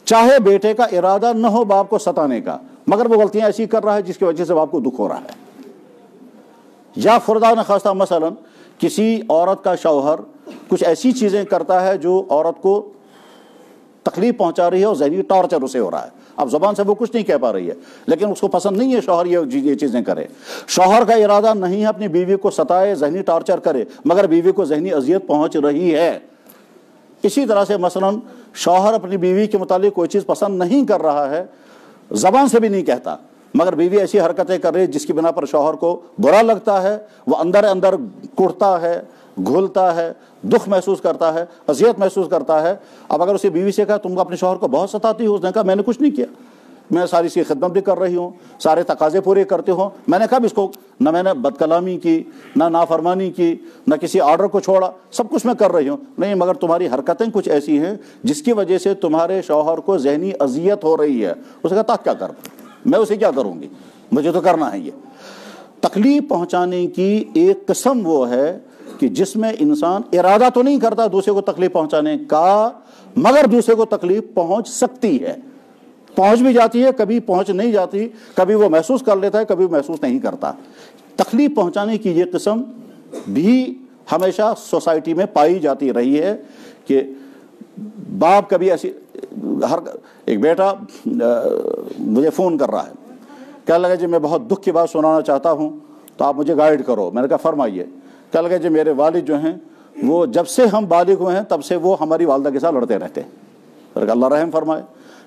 چاہے بیٹے کا ارادہ نہ ہو باپ کو ستانے کا، مگر وہ غلطیاں ایسی کر رہا ہے جس کی وجہ سے باپ کو دکھ ہو رہا ہے۔ یا خدا نخواستہ مثلاً کسی عورت کا شوہر کچھ ایسی چیزیں کرتا ہے جو عورت کو تکلیف پہنچا رہی ہے اور ذہنی ٹارچر اسے ہو رہا ہے. اب زبان سے وہ کچھ نہیں کہہ پا رہی ہے لیکن اس کو پسند نہیں ہے شوہر یہ چیزیں کرے. شوہر کا ارادہ نہیں ہے اپنی بیوی کو ستائے، ذہنی ٹارچر کرے، مگر بیوی کو ذہنی اذیت پہنچ رہی ہے. اسی طرح سے مثلاً شوہر اپنی بیوی کے متعلق کوئی چیز پسند نہیں کر رہا ہے، زبان سے بھی نہیں کہتا، مگر بیوی ایسی حرکتیں کر رہی جس کی بنا پر شوہر کو برا لگتا ہے، وہ اندر اندر کڑتا ہے، گھلتا ہے، دکھ محسوس کرتا ہے، اذیت محسوس کرتا ہے. اب اگر اسے بیوی سے کہا تم اپنے شوہر کو بہت ستاتی ہو، اس نے کہا میں نے کچھ نہیں کیا، میں ساری سی خدمت بھی کر رہی ہوں، سارے تقاضے پورے کرتے ہوں، میں نے کب اس کو، نہ میں نے بد کلامی کی، نہ نافرمانی کی، نہ کسی آرڈر کو چھوڑا، سب کچھ میں کر رہی ہوں. نہیں، مگر تمہاری حرکتیں کچھ ایسی ہیں جس کی وجہ سے تمہارے شوہر کو ذہنی اذیت ہو رہی ہے. اس نے کہا کیا کر، میں اسے کیا کروں گی، مجھے تو کرنا ہے. یہ تکلیف پہنچانے کی ایک قسم وہ ہے کہ جس میں انسان ارادہ تو نہیں کرتا دوسرے کو تکلیف پہنچانے کا، مگر دوسرے کو تکلیف پہنچ سکتی ہے، پہنچ بھی جاتی ہے، کبھی پہنچ نہیں جاتی، کبھی وہ محسوس کر لیتا ہے، کبھی محسوس نہیں کرتا. تکلیف پہنچانے کی یہ قسم بھی ہمیشہ سوسائٹی میں پائی جاتی رہی ہے کہ باپ کبھی ایسی، ایک بیٹا مجھے فون کر رہا ہے، کہنے لگا جی میں بہت دکھ کی بات سنانا چاہتا ہوں تو آپ مجھے گائیڈ کرو. میں نے کہا فرمائیے. کہنے لگا جی میرے والد جو ہیں وہ جب سے ہم بالغ ہوئے ہیں تب سے وہ ہماری والدہ کے ساتھ لڑتے رہتے ہیں. میں نے کہا اللہ رحم فرمائے.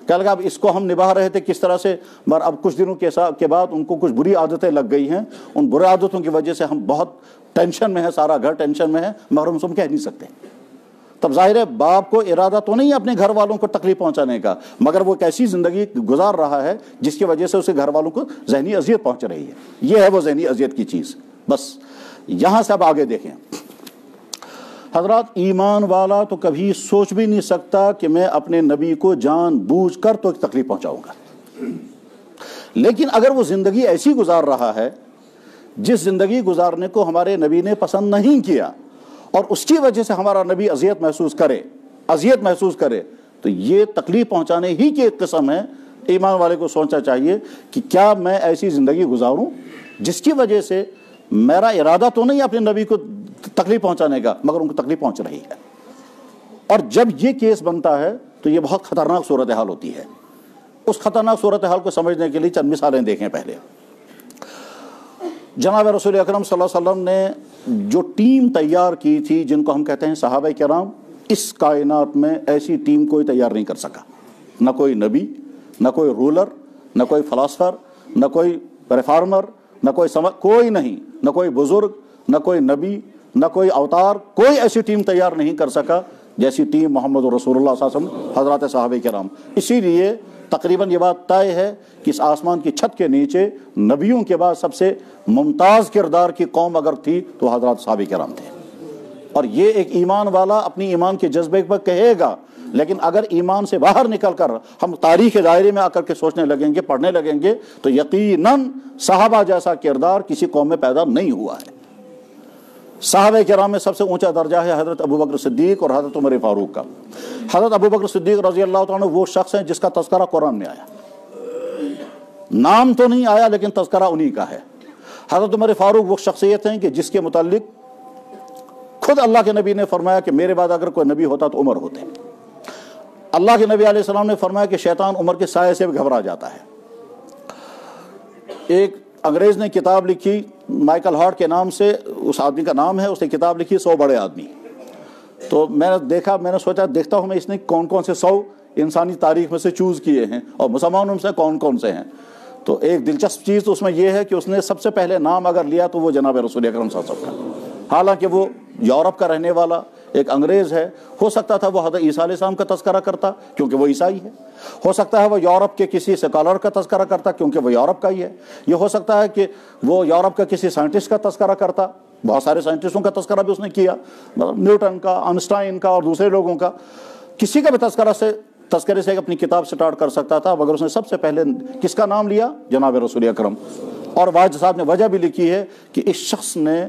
کہنے لگا اب اس کو ہم نبھا رہے تھے کس طرح سے، مگر اب کچھ دنوں کے بعد ان کو کچھ بری عادتیں لگ گئی ہیں، ان بری عادتوں کی وجہ سے ہم بہت ٹینشن میں ہیں، سارا گھر ٹینشن میں ہے، مگر ہم کہہ نہیں سکتے. تب ظاہر ہے باپ کو ارادہ تو نہیں اپنے گھر والوں کو تکلیف پہنچانے کا، مگر وہ ایک ایسی زندگی گزار رہا ہے جس کی وجہ سے اسے گھر والوں کو ذہنی اذیت پہنچ رہی ہے. یہ ہے وہ ذہنی اذیت کی چیز. بس یہاں سے اب آگے دیکھیں حضرات، ایمان والا تو کبھی سوچ بھی نہیں سکتا کہ میں اپنے نبی کو جان بوجھ کر تو تکلیف پہنچاؤں گا. لیکن اگر وہ زندگی ایسی گزار رہا ہے جس زندگی گزارنے کو ہمارے نبی نے پسند نہیں کیا اور اس کی وجہ سے ہمارا نبی اذیت محسوس کرے تو یہ تکلیف پہنچانے ہی کی ایک قسم ہے. ایمان والے کو سوچنا چاہیے کہ کیا میں ایسی زندگی گزاروں جس کی وجہ سے میرا ارادہ تو نہیں اپنے نبی کو تکلیف پہنچانے کا، مگر ان کو تکلیف پہنچ رہی ہے. اور جب یہ کیس بنتا ہے تو یہ بہت خطرناک صورتحال ہوتی ہے. اس خطرناک صورتحال کو سمجھنے کے لیے چند مثالیں دیکھیں. پہلے جناب رسول اکرم صلی اللہ علیہ وسلم نے جو ٹیم تیار کی تھی جن کو ہم کہتے ہیں صحابہ کرام، اس کائنات میں ایسی ٹیم کوئی تیار نہیں کر سکا. نہ کوئی نبی، نہ کوئی رولر، نہ کوئی فلاسفر، نہ کوئی ریفارمر، نہ کوئی کوئی نہیں، نہ کوئی بزرگ، نہ کوئی نبی، نہ کوئی اوتار، کوئی ایسی ٹیم تیار نہیں کر سکا جیسی ٹیم محمد رسول اللہ صلی اللہ علیہ وسلم حضرات صحابہ کرام. اسی لیے تقریباً یہ بات طے ہے کہ اس آسمان کی چھت کے نیچے نبیوں کے بعد سب سے ممتاز کردار کی قوم اگر تھی تو حضرات صحابہ کرام تھے. اور یہ ایک ایمان والا اپنی ایمان کے جذبے پر کہے گا، لیکن اگر ایمان سے باہر نکل کر ہم تاریخ کے دائرے میں آ کر کے سوچنے لگیں گے، پڑھنے لگیں گے تو یقیناً صحابہ جیسا کردار کسی قوم میں پیدا نہیں ہوا ہے. صحابہ کرام میں سب سے اونچا درجہ ہے حضرت ابوبکر صدیق اور حضرت عمر فاروق کا. حضرت ابوبکر صدیق رضی اللہ تعالیٰ عنہ وہ شخص ہیں جس کا تذکرہ قرآن میں آیا، نام تو نہیں آیا لیکن تذکرہ انہی کا ہے. حضرت عمر فاروق وہ شخصیت ہیں کہ جس کے متعلق خود اللہ کے نبی نے فرمایا کہ میرے بعد اگر کوئی نبی ہوتا تو عمر ہوتے. اللہ کے نبی علیہ السلام نے فرمایا کہ شیطان عمر کے سائے سے بھی گھبرا جاتا ہے. ایک انگریز نے کتاب لکھی مائیکل ہارٹ کے نام سے، اس آدمی کا نام ہے، اس نے کتاب لکھی 100 بڑے آدمی. تو میں نے دیکھا، میں نے سوچا دیکھتا ہوں میں اس نے کون کون سے 100 انسانی تاریخ میں سے چوز کیے ہیں اور مسلمانوں میں سے کون کون سے ہیں. تو ایک دلچسپ چیز تو اس میں یہ ہے کہ اس نے سب سے پہلے نام اگر لیا تو وہ جناب رسول اکرم صلی اللہ علیہ وسلم کا، حالانکہ وہ یورپ کا رہنے والا ایک انگریز ہے. ہو سکتا تھا وہ حضرت عیسیٰ علیہ السلام کا تذکرہ کرتا کیونکہ وہ عیسائی ہے، ہو سکتا ہے وہ یورپ کے کسی سکالر کا تذکرہ کرتا کیونکہ وہ یورپ کا ہی ہے، یہ ہو سکتا ہے کہ وہ یورپ کا کسی سائنٹسٹ کا تذکرہ کرتا. بہت سارے سائنٹسٹوں کا تذکرہ بھی اس نے کیا، نیوٹن کا، آئنسٹائن کا اور دوسرے لوگوں کا. کسی کا بھی تذکرے سے اپنی کتاب سٹارٹ کر سکتا تھا، مگر اس نے سب سے پہلے کس کا نام لیا؟ جناب رسول اکرم. اور واجد صاحب نے وجہ بھی لکھی ہے کہ اس شخص نے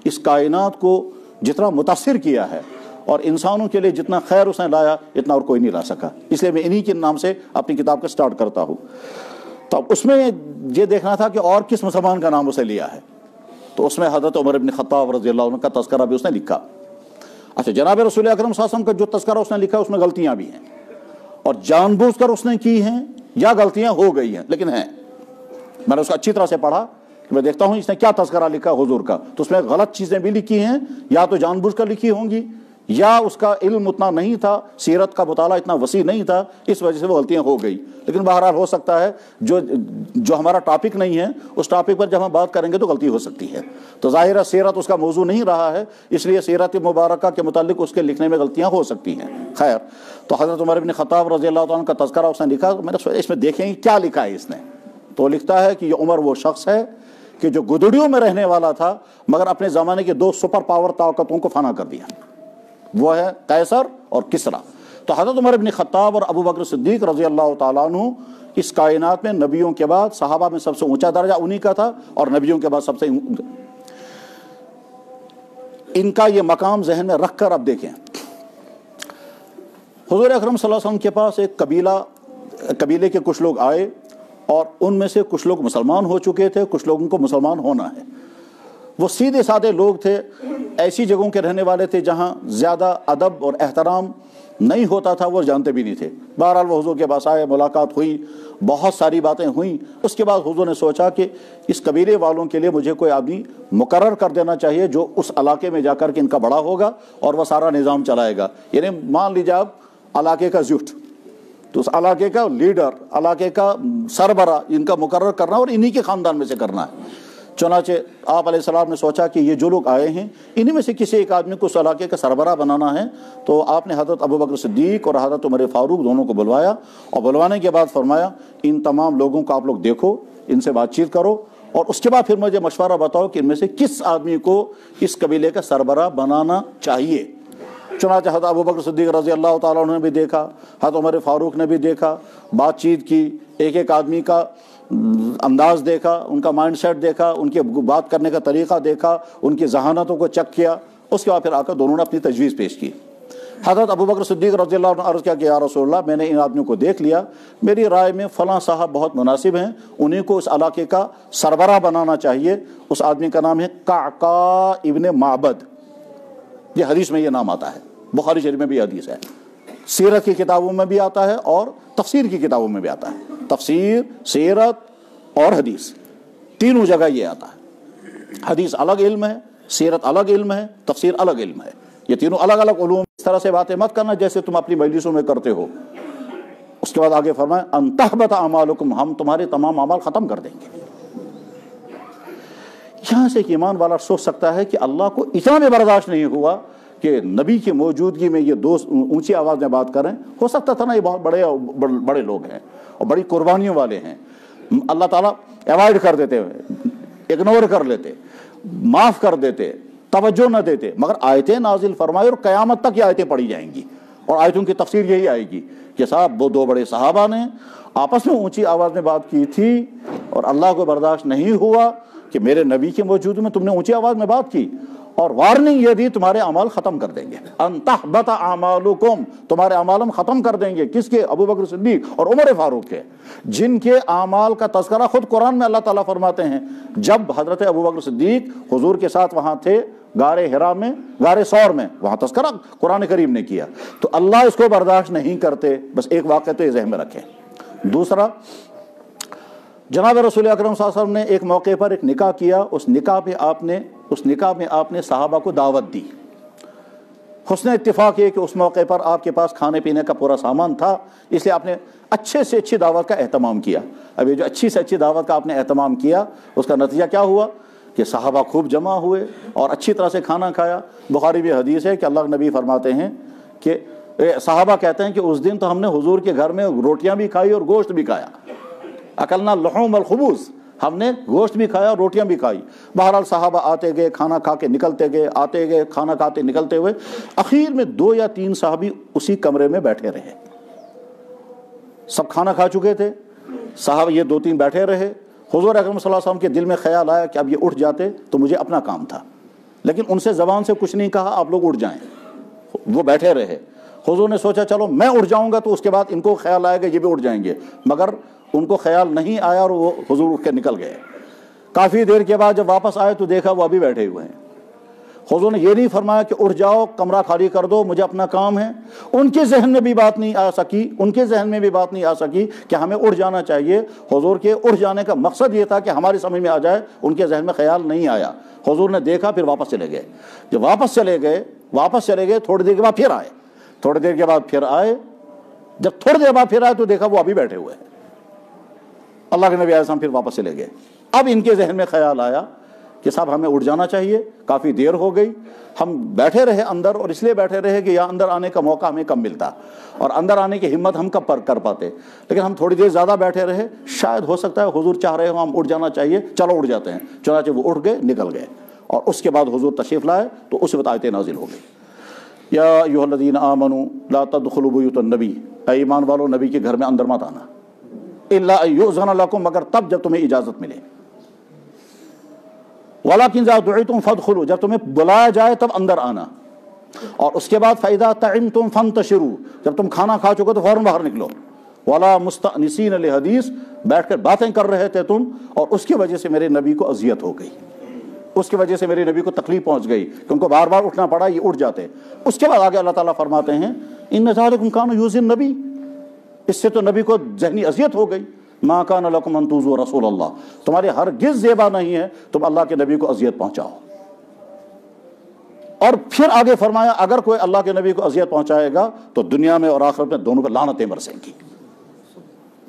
اس کائنات کو جتنا متاثر کیا ہے اور انسانوں کے لیے جتنا خیر اس نے لایا اتنا اور کوئی نہیں لا سکا. اس لیے میں انہی کے نام سے اپنی کتاب کا سٹارٹ کرتا ہوں. تو اس میں یہ دیکھنا تھا کہ اور کس مسلمان کا نام اسے لیا ہے. تو اس میں حضرت عمر بن خطاب رضی اللہ عنہ کا تذکرہ بھی اس نے لکھا۔ اچھا، جناب رسول اکرم صلی اللہ علیہ وسلم کا جو تذکرہ اس نے لکھا اس میں غلطیاں بھی ہیں، اور جان بوجھ کر اس نے کی ہیں یا غلطیاں ہو گئی ہیں، لیکن ہیں۔ میں نے اس کو اچھی طرح سے پڑھا کہ میں دیکھتا ہوں اس نے کیا تذکرہ لکھا حضور کا، تو اس میں غلط چیزیں بھی لکھی ہیں، یا تو جان بوجھ کر لکھی ہوں گی، یا اس کا علم اتنا نہیں تھا، سیرت کا مطالعہ اتنا وسیع نہیں تھا، اس وجہ سے وہ غلطیاں ہو گئی۔ لیکن بہرحال ہو سکتا ہے جو ہمارا ٹاپک نہیں ہے اس ٹاپک پر جب ہم بات کریں گے تو غلطی ہو سکتی ہے، تو ظاہر ہے سیرت اس کا موضوع نہیں رہا ہے، اس لیے سیرت مبارکہ کے متعلق اس کے لکھنے میں غلطیاں ہو سکتی ہیں۔ خیر، تو حضرت عمر بن خطاب رضی اللہ عنہ کا تذکرہ اس نے لکھا، میں نے سوچا اس میں دیکھیں کیا لکھا ہے اس نے، تو لکھتا ہے کہ یہ عمر وہ شخص ہے کہ جو گدڑیوں میں رہنے والا تھا مگر اپنے زمانے کے دو سپر پاور طاقتوں کو فنا کر دیا، وہ ہے قیصر اور کسریٰ۔ تو حضرت عمر بن خطاب اور ابو بکر صدیق رضی اللہ تعالیٰ عنہ اس کائنات میں نبیوں کے بعد صحابہ میں سب سے اونچا درجہ انہی کا تھا، اور نبیوں کے بعد سب سے ان کا یہ مقام ذہن میں رکھ کر اب دیکھیں، حضور اکرم صلی اللہ علیہ وسلم کے پاس ایک قبیلے کے کچھ لوگ آئے، اور ان میں سے کچھ لوگ مسلمان ہو چکے تھے، کچھ لوگوں کو مسلمان ہونا ہے۔ وہ سیدھے سادے لوگ تھے، ایسی جگہوں کے رہنے والے تھے جہاں زیادہ ادب اور احترام نہیں ہوتا تھا، وہ جانتے بھی نہیں تھے۔ بہرحال وہ حضور کے پاس آئے، ملاقات ہوئی، بہت ساری باتیں ہوئیں۔ اس کے بعد حضور نے سوچا کہ اس قبیلے والوں کے لیے مجھے کوئی آدمی مقرر کر دینا چاہیے جو اس علاقے میں جا کر کے ان کا بڑا ہوگا اور وہ سارا نظام چلائے گا۔ یعنی مان لیجیے آپ علاقے کا زیوٹ، تو اس علاقے کا لیڈر، علاقے کا سربراہ ان کا مقرر کرنا اور انہی کے خاندان میں سے کرنا ہے۔ چنانچہ آپ علیہ السلام نے سوچا کہ یہ جو لوگ آئے ہیں انہی میں سے کسی ایک آدمی کو اس علاقے کا سربراہ بنانا ہے، تو آپ نے حضرت ابو بکر صدیق اور حضرت عمر فاروق دونوں کو بلوایا، اور بلوانے کے بعد فرمایا ان تمام لوگوں کو آپ لوگ دیکھو، ان سے بات چیت کرو، اور اس کے بعد پھر مجھے مشورہ بتاؤ کہ ان میں سے کس آدمی کو اس قبیلے کا سربراہ بنانا چاہیے۔ چنانچہ حضرت ابو بکر صدیق رضی اللہ تعالیٰ عنہ نے بھی دیکھا، حضرت عمر فاروق نے بھی دیکھا، بات چیت کی، ایک ایک آدمی کا انداز دیکھا، ان کا مائنڈ سیٹ دیکھا، ان کے بات کرنے کا طریقہ دیکھا، ان کی ذہانتوں کو چیک کیا۔ اس کے بعد پھر آ کر دونوں نے اپنی تجویز پیش کی۔ حضرت ابو بکر صدیق رضی اللہ عنہ عرض کیا کہ یا رسول اللہ، میں نے ان آدمیوں کو دیکھ لیا، میری رائے میں فلاں صاحب بہت مناسب ہیں، انہیں کو اس علاقے کا سربراہ بنانا چاہیے۔ اس آدمی کا نام ہے قعقاع ابن معبد، یہ حدیث میں یہ نام آتا ہے، بخاری شریف میں بھی حدیث ہے، سیرت کی کتابوں میں بھی آتا ہے اور تفسیر کی کتابوں میں بھی آتا ہے۔ تفسیر، سیرت اور حدیث تینوں جگہ یہ آتا ہے۔ حدیث الگ علم ہے، سیرت الگ علم ہے، تفسیر الگ علم ہے، یہ تینوں الگ الگ علوم۔ اس طرح سے باتیں مت کرنا جیسے تم اپنی مجلسوں میں کرتے ہو۔ اس کے بعد آگے فرمائیں ان تحبط اعمالکم، ہم تمہارے تمام اعمال ختم کر دیں گے۔ یہاں سے ایک ایمان والا سوچ سکتا ہے کہ اللہ کو اتنا بھی برداشت نہیں ہوا کہ نبی کی موجودگی میں یہ دوست اونچی آواز میں بات کریں۔ ہو سکتا تھا نا یہ بہت بڑے لوگ ہیں اور بڑی قربانیوں والے ہیں، اللہ تعالیٰ ایوائڈ کر دیتے، اگنور کر لیتے، معاف کر دیتے، توجہ نہ دیتے، مگر آیتیں نازل فرمائے اور قیامت تک یہ آیتیں پڑھی جائیں گی، اور آیتوں کی تفسیر یہی آئے گی کہ صاحب وہ دو بڑے صحابہ نے آپس میں اونچی آواز میں بات کی تھی اور اللہ کو برداشت نہیں ہوا کہ میرے نبی کے موجود میں تم نے اونچی آواز میں بات کی، اور وارننگ یہ دی تمہارے اعمال ختم کر دیں گے۔ ان تحبط اعمالکم، تمہارے اعمال ہم ختم کر دیں گے۔ کس کے؟ ابو بکر صدیق اور عمر فاروق کے، جن کے اعمال کا تذکرہ خود قرآن میں اللہ تعالیٰ فرماتے ہیں۔ جب حضرت ابو بکر صدیق حضور کے ساتھ وہاں تھے غار حرا میں، غار ثور میں، وہاں تذکرہ قرآن کریم نے کیا، تو اللہ اس کو برداشت نہیں کرتے۔ بس ایک واقعہ تو یہ ذہن میں رکھیں۔ دوسرا، جناب رسول اکرم صلی اللہ علیہ وسلم نے ایک موقع پر ایک نکاح کیا، اس نکاح میں آپ نے صحابہ کو دعوت دی۔ حسن اتفاق یہ کہ اس موقع پر آپ کے پاس کھانے پینے کا پورا سامان تھا، اس لیے آپ نے اچھے سے اچھی دعوت کا اہتمام کیا۔ اب یہ جو اچھی سے اچھی دعوت کا آپ نے اہتمام کیا، اس کا نتیجہ کیا ہوا کہ صحابہ خوب جمع ہوئے اور اچھی طرح سے کھانا کھایا۔ بخاری بھی حدیث ہے کہ اللہ نبی فرماتے ہیں کہ صحابہ کہتے ہیں کہ اس دن تو ہم نے حضور کے گھر میں روٹیاں بھی کھائی اور گوشت بھی کھایا، اکلنا لحوم الخبوز، ہم نے گوشت بھی کھایا اور روٹیاں بھی کھائی۔ بہرحال صحابہ آتے گئے، کھانا کھا کے نکلتے گئے، آتے گئے، کھانا کھاتے نکلتے ہوئے، اخیر میں 2 یا 3 صحابی اسی کمرے میں بیٹھے رہے۔ سب کھانا کھا چکے تھے، صحابہ یہ 2-3 بیٹھے رہے۔ حضور اکرم صلی اللہ علیہ وسلم کے دل میں خیال آیا کہ اب یہ اٹھ جاتے تو مجھے اپنا کام تھا، لیکن ان سے زبان سے کچھ نہیں کہا، آپ لوگ اٹھ جائیں۔ وہ بیٹھے رہے۔ حضور نے سوچا چلو میں اٹھ جاؤں گا تو اس کے بعد ان کو خیال آئے گا یہ بھی اٹھ جائیں گے، مگر ان کو خیال نہیں آیا اور وہ حضور اٹھ کے نکل گئے۔ کافی دیر کے بعد جب واپس آئے تو دیکھا وہ ابھی بیٹھے ہوئے ہیں۔ حضور نے یہ نہیں فرمایا کہ اٹھ جاؤ کمرہ خالی کر دو مجھے اپنا کام ہے۔ ان کے ذہن میں بھی بات نہیں آ سکی کہ ہمیں اٹھ جانا چاہیے۔ حضور کے اٹھ جانے کا مقصد یہ تھا کہ ہماری سمجھ میں آ جائے، ان کے ذہن میں خیال نہیں آیا۔ حضور نے دیکھا پھر واپس چلے گئے۔ جب واپس چلے گئے تھوڑی دیر کے بعد پھر آئے۔ جب تھوڑی دیر بعد پھر آئے تو دیکھا وہ ابھی بیٹھے ہوئے ہیں۔ اللہ کے نبی علیہ السلام پھر واپس چلے گئے۔ اب ان کے ذہن میں خیال آیا کہ صاحب ہمیں اٹھ جانا چاہیے، کافی دیر ہو گئی، ہم بیٹھے رہے اندر، اور اس لیے بیٹھے رہے کہ یہاں اندر آنے کا موقع ہمیں کم ملتا اور اندر آنے کی ہمت ہم کب کر پاتے، لیکن ہم تھوڑی دیر زیادہ بیٹھے رہے، شاید ہو سکتا ہے حضور چاہ رہے ہو ہم اٹھ جانا چاہیے، چلو اٹھ جاتے ہیں۔ چنانچہ وہ اٹھ گئے، نکل گئے، اور اس کے بعد حضور تشریف لائے تو اس وقت آیتیں نازل ہو گئی، یا ایھا الذین آمنوا لا تدخلوا بیوت النبی، اے ایمان والو نبی کے گھر میں اندر مت آنا، الا ان یؤذن لکم، مگر تب جب تمہیں اجازت ملے، وَلَكِنْ إِذَا دُعِیتُمْ فَادْخُلُوا، جب تمہیں بلایا جائے تب اندر آنا، اور اس کے بعد فَإِذَا طَعِمْتُمْ فَانْتَشِرُوا، جب تم کھانا کھا چکو تو فوراً باہر نکلو، وَلَا مُسْتَأْنِسِينَ لِحَدِیث، بیٹھ کر باتیں کر رہے تھے تم، اور اس کی وجہ سے میرے نبی کو اذیت ہو گئی، اس کی وجہ سے میرے نبی کو تکلیف پہنچ گئی کہ ان کو بار بار اٹھنا پڑا، یہ اٹھ جاتے۔ اس کے بعد آگے اللہ تعالیٰ فرماتے ہیں إِنَّ ذَلِكُمْ كَانَ يُؤْذِي النَّبِيَّ، اس سے تو نبی کو ذہنی اذیت ہو گئی۔ مَا كَانَ لَكُمْ أَن تُؤْذُوا رَسُولَ اللَّهِ، تمہارے ہرگز زیبا نہیں ہے تم اللہ کے نبی کو اذیت پہنچاؤ۔ اور پھر آگے فرمایا اگر کوئی اللہ کے نبی کو اذیت پہنچائے گا تو دنیا میں اور آخرت میں دونوں پر لعنتیں برسیں گی۔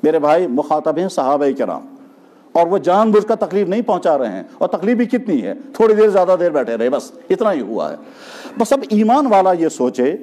میرے بھائی مخاطب ہیں صحابہ کرام، اور وہ جان بوجھ کر تکلیف نہیں پہنچا رہے ہیں، اور تکلیف بھی کتنی ہے، تھوڑی دیر زیادہ دیر بیٹھے رہے، بس اتنا ہی ہوا ہے۔ بس اب ایمان والا یہ سوچے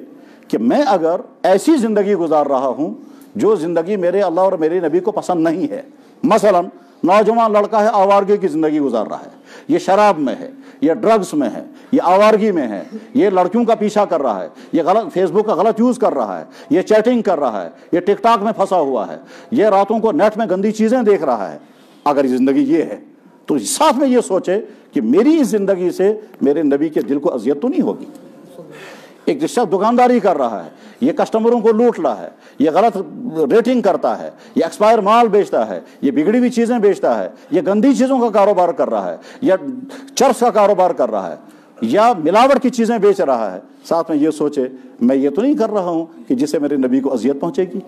کہ میں اگر ایسی زندگی گزار رہا ہوں جو زندگی میرے اللہ اور میرے نبی کو پسند نہیں ہے، مثلا نوجوان لڑکا ہے آوارگی کی زندگی گزار رہا ہے، یہ شراب میں ہے، یہ ڈرگز میں ہے، یہ آوارگی میں ہے، یہ لڑکیوں کا پیچھا کر رہا ہے، یہ غلط فیس بک کا غلط یوز کر رہا ہے، یہ چیٹنگ کر رہا ہے، یہ ٹک ٹاک میں پھنسا ہوا ہے، یہ راتوں کو نیٹ میں گندی چیزیں دیکھ رہا ہے، اگر یہ زندگی یہ ہے تو ساتھ میں یہ سوچے کہ میری اس زندگی سے میرے نبی کے دل کو اذیت تو نہیں ہوگی۔ ایک شخص دکانداری کر رہا ہے، یہ کسٹمروں کو لوٹ رہا ہے، یہ غلط ریٹنگ کرتا ہے، یہ ایکسپائر مال بیچتا ہے، یہ بگڑی ہوئی چیزیں بیچتا ہے، یہ گندی چیزوں کا کاروبار کر رہا ہے، یا چرس کا کاروبار کر رہا ہے، یا ملاوٹ کی چیزیں بیچ رہا ہے، ساتھ میں یہ سوچے میں یہ تو نہیں کر رہا ہوں کہ جس سے میرے نبی کو اذیت پہنچے گی۔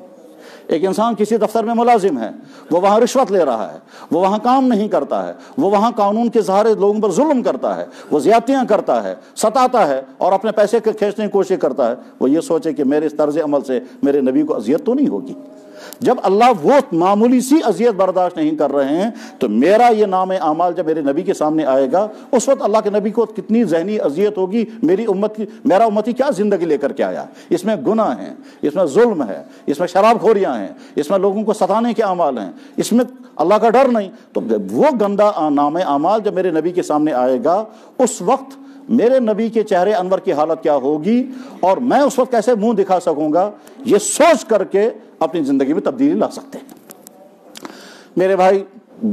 ایک انسان کسی دفتر میں ملازم ہے، وہ وہاں رشوت لے رہا ہے، وہ وہاں کام نہیں کرتا ہے، وہ وہاں قانون کے سہارے لوگوں پر ظلم کرتا ہے، وہ زیادتیاں کرتا ہے، ستاتا ہے اور اپنے پیسے کے کھینچنے کی کوشش کرتا ہے، وہ یہ سوچے کہ میرے اس طرز عمل سے میرے نبی کو اذیت تو نہیں ہوگی۔ جب اللہ وہ معمولی سی اذیت برداشت نہیں کر رہے ہیں تو میرا یہ نام اعمال جب میرے نبی کے سامنے آئے گا اس وقت اللہ کے نبی کو کتنی ذہنی اذیت ہوگی، میرا امتی کیا زندگی لے کر کے آیا، اس میں گناہ ہیں، اس میں ظلم ہے، اس میں شراب خوریاں ہیں، اس میں لوگوں کو ستانے کے اعمال ہیں، اس میں اللہ کا ڈر نہیں، تو وہ گندا نام اعمال جب میرے نبی کے سامنے آئے گا اس وقت میرے نبی کے چہرے انور کی حالت کیا ہوگی اور میں اس وقت کیسے منہ دکھا سکوں گا، یہ سوچ کر کے اپنی زندگی میں تبدیلی لا سکتے ہیں۔ میرے بھائی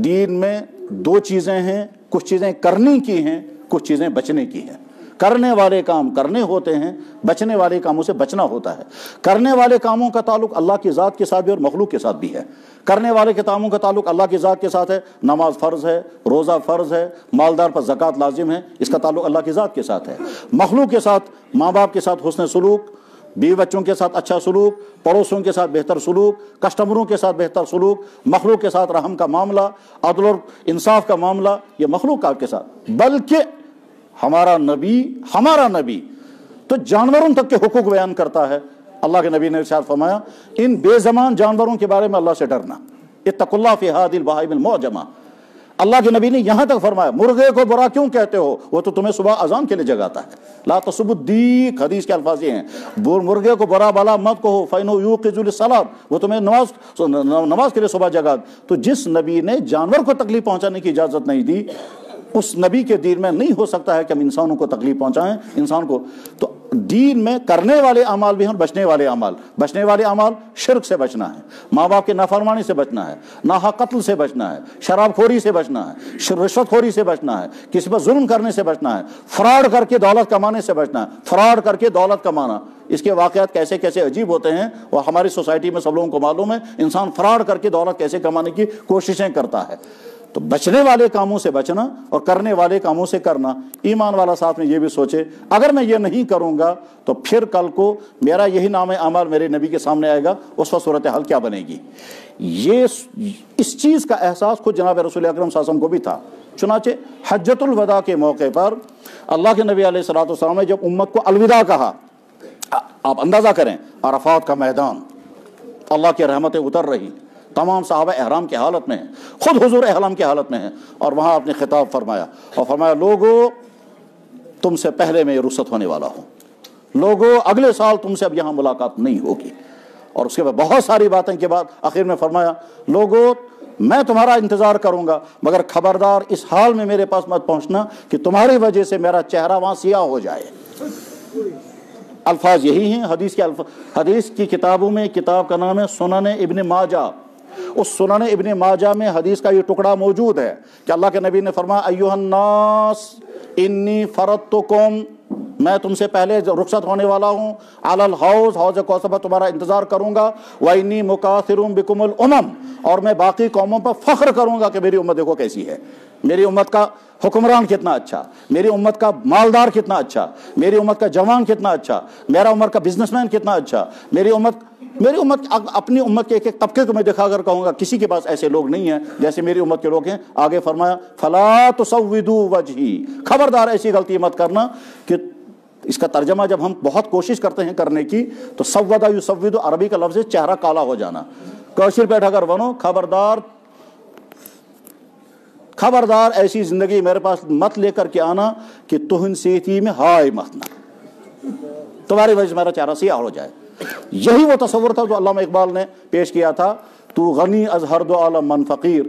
دین میں دو چیزیں ہیں، کچھ چیزیں کرنے کی ہیں، کچھ چیزیں بچنے کی ہیں۔ کرنے والے کام کرنے ہوتے ہیں، بچنے والے کاموں سے بچنا ہوتا ہے۔ کرنے والے کاموں کا تعلق اللہ کی ذات کے ساتھ بھی اور مخلوق کے ساتھ بھی ہے۔ کرنے والے کے کاموں کا تعلق اللہ کی ذات کے ساتھ ہے، نماز فرض ہے، روزہ فرض ہے، مالدار پر زکوٰۃ لازم ہے، اس کا تعلق اللہ کی ذات کے ساتھ ہے۔ مخلوق کے ساتھ ماں باپ کے ساتھ حسن سلوک، بیوی بچوں کے ساتھ اچھا سلوک، پڑوسیوں کے ساتھ بہتر سلوک، کسٹمروں کے ساتھ بہتر سلوک، مخلوق کے ساتھ رحم کا معاملہ، عدل اور انصاف کا معاملہ، یہ مخلوقات کے ساتھ۔ بلکہ ہمارا نبی تو جانوروں تک کے حقوق بیان کرتا ہے۔ اللہ کے نبی نے ارشاد فرمایا ان بے زبان جانوروں کے بارے میں اللہ سے ڈرنا، اتقوا اللہ فی ہذہ البہائم المعجمہ۔ اللہ کے نبی نے یہاں تک فرمایا مرغے کو برا کیوں کہتے ہو، وہ تو تمہیں صبح اذان کے لیے جگاتا ہے۔ لا تسبوا الدیک، حدیث کے الفاظ یہ ہیں، مرغے کو برا بالا مت کہو، فإنہ یوقظ للصلاۃ، وہ تمہیں نماز کے لیے صبح جگا۔ تو جس نبی نے جانور کو تکلیف پہنچانے کی اجازت نہیں دی اس نبی کے دین میں نہیں ہو سکتا ہے کہ ہم انسانوں کو تکلیف پہنچائیں۔ انسان کو تو دین میں کرنے والے اعمال بھی ہیں اور بچنے والے اعمال۔ بچنے والے اعمال شرک سے بچنا ہے، ماں باپ کے نافرمانی سے بچنا ہے، ناحق قتل سے بچنا ہے، شراب خوری سے بچنا ہے، رشوت خوری سے بچنا ہے، کسی پر ظلم کرنے سے بچنا ہے، فراڈ کر کے دولت کمانے سے بچنا ہے۔ فراڈ کر کے دولت کمانا، اس کے واقعات کیسے کیسے عجیب ہوتے ہیں وہ ہماری سوسائٹی میں سب لوگوں کو معلوم ہے۔ انسان فراڈ کر کے دولت کیسے کمانے کی کوششیں کرتا ہے۔ تو بچنے والے کاموں سے بچنا اور کرنے والے کاموں سے کرنا۔ ایمان والا ساتھ میں یہ بھی سوچے اگر میں یہ نہیں کروں گا تو پھر کل کو میرا یہی نام اعمال میرے نبی کے سامنے آئے گا، اس وقت صورتحال کیا بنے گی۔ اس چیز کا احساس خود جناب رسول اکرم صلی اللہ علیہ وسلم کو بھی تھا۔ چنانچہ حجۃ الوداع کے موقع پر اللہ کے نبی علیہ الصلوۃ والسلام نے جب امت کو الوداع کہا، آپ اندازہ کریں عرفات کا میدان، اللہ کی رحمتیں اتر رہی، تمام صحابہ احرام کی حالت میں ہیں، خود حضور احرام کی حالت میں ہیں، اور وہاں آپ نے خطاب فرمایا اور فرمایا لوگو تم سے پہلے میں رخصت ہونے والا ہوں، لوگو اگلے سال تم سے اب یہاں ملاقات نہیں ہوگی۔ اور اس کے بعد بہت ساری باتیں کے بعد آخر میں فرمایا لوگو میں تمہارا انتظار کروں گا مگر خبردار اس حال میں میرے پاس مت پہنچنا کہ تمہاری وجہ سے میرا چہرہ وہاں سیاہ ہو جائے۔ الفاظ یہی ہیں حدیث کی کتابوں میں، کتاب کا نام ہے سنن ابن ماجہ، اس سنن ابن ماجہ میں حدیث کا یہ ٹکڑا موجود ہے کہ اللہ کے نبی نے فرمایا ایھا الناس انی فرضتکم، میں تم سے پہلے رخصت ہونے والا ہوں، علی الحوض، حوض کوثر پر تمہارا انتظار کروں گا، وانی مکاثر بکم الامم، اور میں باقی قوموں پر فخر کروں گا کہ میری امت دیکھو کیسی ہے، میری امت کا حکمران کتنا اچھا، میری امت کا مالدار کتنا اچھا، میری امت کا جوان کتنا اچھا، میرا امت کا بزنس مین کتنا اچھا، میری امت اپنی امت کے ایک ایک طبقے کو میں دکھا کر کہوں گا کسی کے پاس ایسے لوگ نہیں ہیں جیسے میری امت کے لوگ ہیں۔ آگے فرمایا فلا تسودوا وجہی، خبردار ایسی غلطی مت کرنا کہ اس کا ترجمہ جب ہم بہت کوشش کرتے ہیں کرنے کی تو سودا یسود عربی کا لفظ ہے چہرہ کالا ہو جانا، کوشر پیٹھ اگر بنو خبردار ایسی زندگی میرے پاس مت لے کر کے آنا کہ تہن سیتی میں ہائے متنا، تمہاری وجہ سے میرا چہرہ سیاہ ہو جائے۔ یہی وہ تصور تھا جو علامہ اقبال نے پیش کیا تھا، تو غنی از ہر دو عالم من فقیر،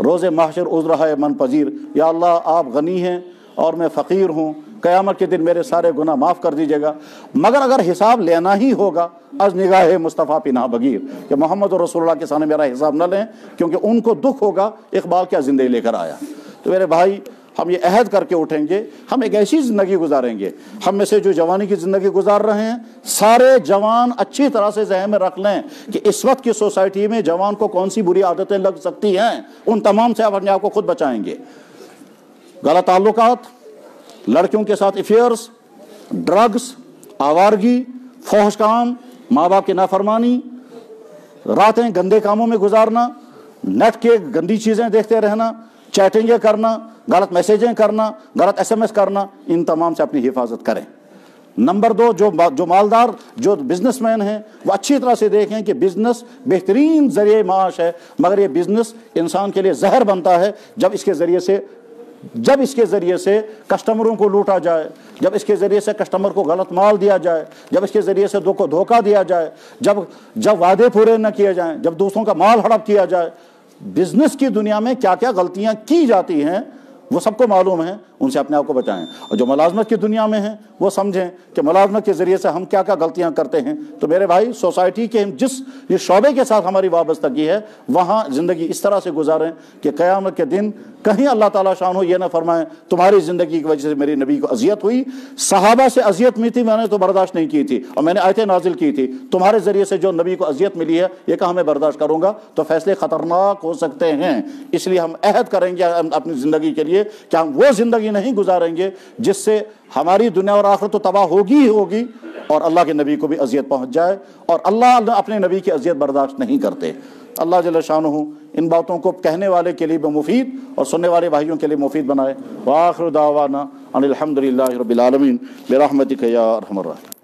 روز محشر عذر ہے من پذیر، یا اللہ آپ غنی ہیں اور میں فقیر ہوں، قیامت کے دن میرے سارے گناہ معاف کر دیجیے گا، مگر اگر حساب لینا ہی ہوگا از نگاہ مصطفیٰ پناہ بگیر، کہ محمد رسول اللہ کے سامنے میرا حساب نہ لیں کیونکہ ان کو دکھ ہوگا اقبال کیا زندگی لے کر آیا۔ تو میرے بھائی ہم یہ عہد کر کے اٹھیں گے، ہم ایک ایسی زندگی گزاریں گے، ہم میں سے جو جوانی کی زندگی گزار رہے ہیں سارے جوان اچھی طرح سے ذہن میں رکھ لیں کہ اس وقت کی سوسائٹی میں جوان کو کون سی بری عادتیں لگ سکتی ہیں، ان تمام سے آپ اپنے آپ کو خود بچائیں گے۔ غلط تعلقات، لڑکیوں کے ساتھ افیئرز، ڈرگز، آوارگی، فحش کام، ماں باپ کی نافرمانی، راتیں گندے کاموں میں گزارنا، نیٹ کے گندی چیزیں دیکھتے رہنا، چیٹنگیں کرنا، غلط میسیجیں کرنا، غلط ایس ایم ایس کرنا، ان تمام سے اپنی حفاظت کریں۔ نمبر 2، جو مالدار، جو بزنس مین ہیں وہ اچھی طرح سے دیکھیں کہ بزنس بہترین ذریعہ معاش ہے، مگر یہ بزنس انسان کے لیے زہر بنتا ہے جب اس کے ذریعے سے کسٹمروں کو لوٹا جائے، جب اس کے ذریعے سے کسٹمر کو غلط مال دیا جائے، جب اس کے ذریعے سے کو دھوکہ دیا جائے، جب وعدے پورے نہ کیے جائیں، جب دوسروں کا مال ہڑپ کیا جائے۔ بزنس کی دنیا میں کیا کیا غلطیاں کی جاتی ہیں وہ سب کو معلوم ہے، ان سے اپنے آپ کو بچائیں۔ اور جو ملازمت کی دنیا میں ہیں وہ سمجھیں کہ ملازمت کے ذریعے سے ہم کیا کیا غلطیاں کرتے ہیں۔ تو میرے بھائی سوسائٹی کے جس شعبے کے ساتھ ہماری وابستگی ہے وہاں زندگی اس طرح سے گزاریں کہ قیامت کے دن کہیں اللہ تعالیٰ شان ہو یہ نہ فرمائیں تمہاری زندگی کی وجہ سے میری نبی کو اذیت ہوئی، صحابہ سے اذیت ملی تھی میں نے تو برداشت نہیں کی تھی اور میں نے آیتیں نازل کی تھی، تمہارے ذریعے سے جو نبی کو اذیت ملی ہے یہ کہاں میں برداشت کروں گا، تو فیصلے خطرناک ہو سکتے ہیں۔ اس لیے ہم عہد کریں گے اپنی زندگی کے لیے کہ ہم وہ زندگی نہیں گزاریں گے جس سے ہماری دنیا اور آخرت تو تباہ ہوگی ہی ہوگی اور اللہ کے نبی کو بھی اذیت پہنچ جائے، اور اللہ اپنے نبی کی اذیت برداشت نہیں کرتے۔ اللہ جل شانہ ان باتوں کو کہنے والے کے لیے بھی مفید اور سننے والے بھائیوں کے لیے مفید بنائے۔ وآخر دعوانا ان الحمد للہ رب العالمین برحمتک یا ارحم الراحمین۔